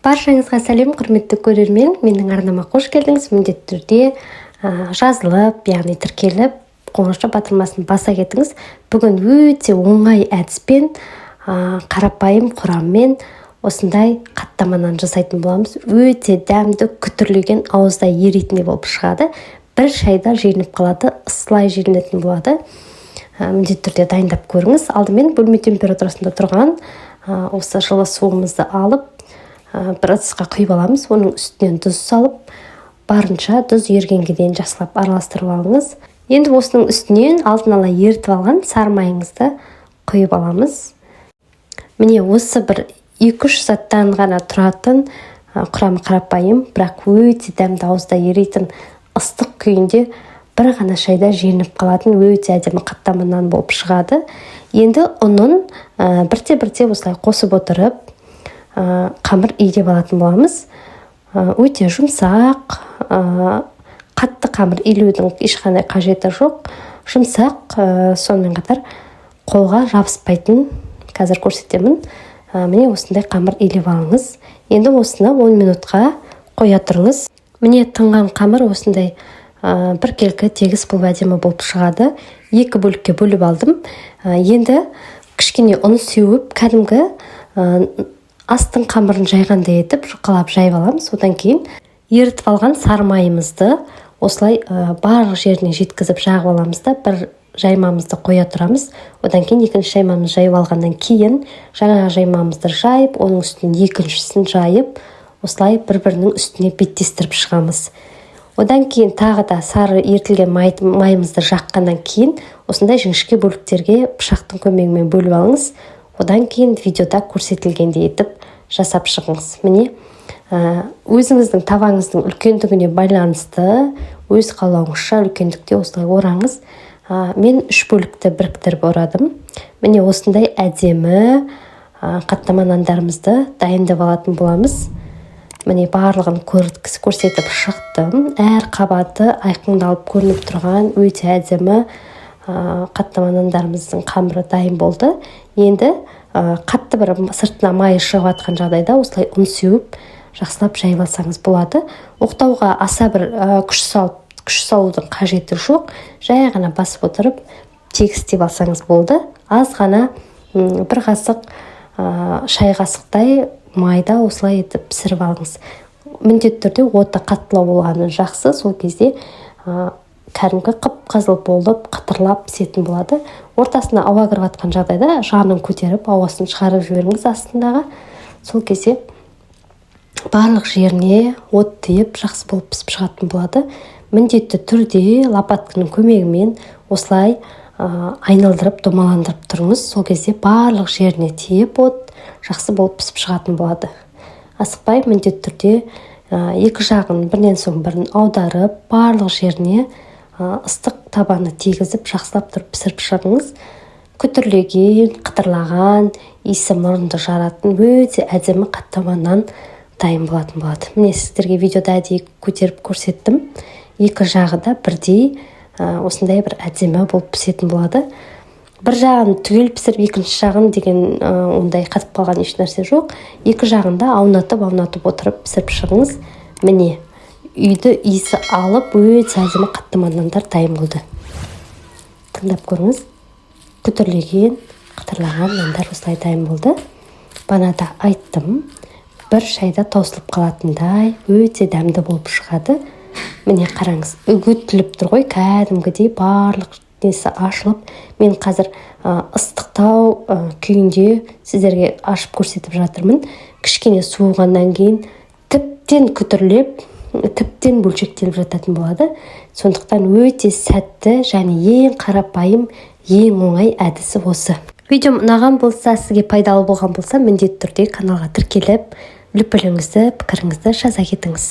Баршаңызға сәлем, құрметті көрермен. Менің арнама қош келдіңіз. Міндетті түрде жазылып, яғни тіркеліп, қоңырша батырмасын баса кетіңіз. Бүгін өте оңай әдіспен, қарапайым құраммен осындай қаттаманы жасайтын боламыз. Өте дәмді, күтірлеген, ауызда еритіндей болып шығады. Бір шайда жиынып қалады, ысылай жиынатын болады. Міндетті түрде дайындап көріңіз. Алдымен бөлме температурасында тұрған осы жылы суымызды алып, бір ыдысқа құйып аламыз. Оның үстінен тұз салып, барынша тұз ергенге дейін жақсылап араластырып алыңыз. Енді осының үстінен алдын ала ерітіп алған сары майыңызды құйып аламыз. Міне осы бір 2-3 заттан ғана тұратын құрамы қарапайым, бірақ өте дәмді, ауызда еритін, ыстық күйінде бір ғана шайда жиынып қалатын өте әдемі қаттамадан болып шығады. Енді ұнын бірте-бірте осылай қосып отырып, қамыр илеп алатын боламыз. Өте жұмсақ, қатты қамыр илеудің ешқандай қажеті жоқ. Жұмсақ, сонымен қатар қолға жабыспайтын, қазір көрсетемін. Міне осындай қамыр илеп алыңыз. Енді осыны 10 минутқа қоя тұрыңыз. Міне тыңған қамыр осындай біркелкі тегіс болып әдемі болып шығады. 2 бөлікке бөліп алдым. Енді кішкене ұн сеуіп, кәдімгі астың қамырын жайғандай етіп, жұқалап жайып аламыз. Одан кейін ерітіп алған сары майымызды осылай барлық жеріне жеткізіп жағып аламыз да, бір жаймамызды қоя тұрамыз. Одан кейін екінші жаймамызды жайып алғаннан кейін жаңағы жаймамызды жайып, оның үстіне екіншісін жайып, осылай бір-бірінің үстіне беттестіріп шығамыз. Одан кейін тағы да сары ерітілген майымызды жаққаннан кейін осындай жіңішке бөліктерге пышақтың көмегімен бөліп алыңыз. Одан кейін видеода көрсетілгендей етіп жасап шығыңыз. Міне, өзіңіздің табаңыздың үлкендігіне байланысты, өз қалауыңызша үлкендікте осылай ораңыз. Мен 3 бөлікті біріктіріп орадым. Міне осындай әдемі қаттама нандарымызды дайындап алатын боламыз. Міне барлығын көрсетіп шықтым. Әр қабаты айқындалып көрініп тұрған өте әдемі қаттама нандарымыздың қамыры дайын болды. Енді қатты бір сыртына майы шығып жатқан жағдайда осылай ұн сеуіп жақсылап жайып алсаңыз болады. Оқтауға аса бір күш салудың қажеті жоқ. Жай ғана басып отырып тегістеп алсаңыз болды. Аз ғана бір қасық шай қасықтай майда осылай етіп пісіріп алыңыз. Міндетті түрде оты қаттылау болғаны жақсы. Сол кезде кәдімгі қып-қызыл болып, қытырлап пісетін болады. Ортасына ауа кіріп жатқан жағдайда жанын көтеріп, ауасын шығарып жіберіңіз астындағы. Сол кезде барлық жеріне от тиіп, жақсы болып пісіп шығатын болады. Міндетті түрде лопатканың көмегімен осылай айналдырып, домаландырып тұрыңыз. Сол кезде барлық жеріне тиіп, от жақсы болып пісіп шығатын болады. Асықпай, міндетті түрде екі жағын бірінен соң бірін аударып, барлық жеріне ыстық табаны тегізіп, жақсылап тұрып пісіріп шығыңыз. Күтірлеген, қытырлаған, иісі мұрынды жаратын өте әдемі қаттамадан дайын болатын болады. Міне сіздерге видеода әдейі көтеріп көрсеттім. Екі жағы да бірдей осындай бір әдемі болып пісетін болады. Бір жағын түгел пісіріп, екінші жағын деген ондай қатып қалған еш нәрсе жоқ. Екі жағында аунатып отырып пісіріп шығыңыз. Міне үйді иісі алып, өте әдемі қаттама нандар дайын болды. Тыңдап көріңіз. Күтірлеген, қытырлаған нандар осылай дайын болды. Бана да айттым, бір шайда таусылып қалатындай өте дәмді болып шығады. Міне қараңыз, үгітіліп тұр ғой, кәдімгідей барлық несі ашылып. Мен қазір ыстықтау күйінде сіздерге ашып көрсетіп жатырмын. Кішкене суығаннан кейін тіптен күтірлеп, тіптен бөлшектеліп жататын болады. Сондықтан өте сәтті және ең қарапайым, ең оңай әдісі осы. Видеом ұнаған болса, сізге пайдалы болған болса, міндетті түрде каналға тіркеліп, лүпіліңізді, пікіріңізді жаза кетіңіз.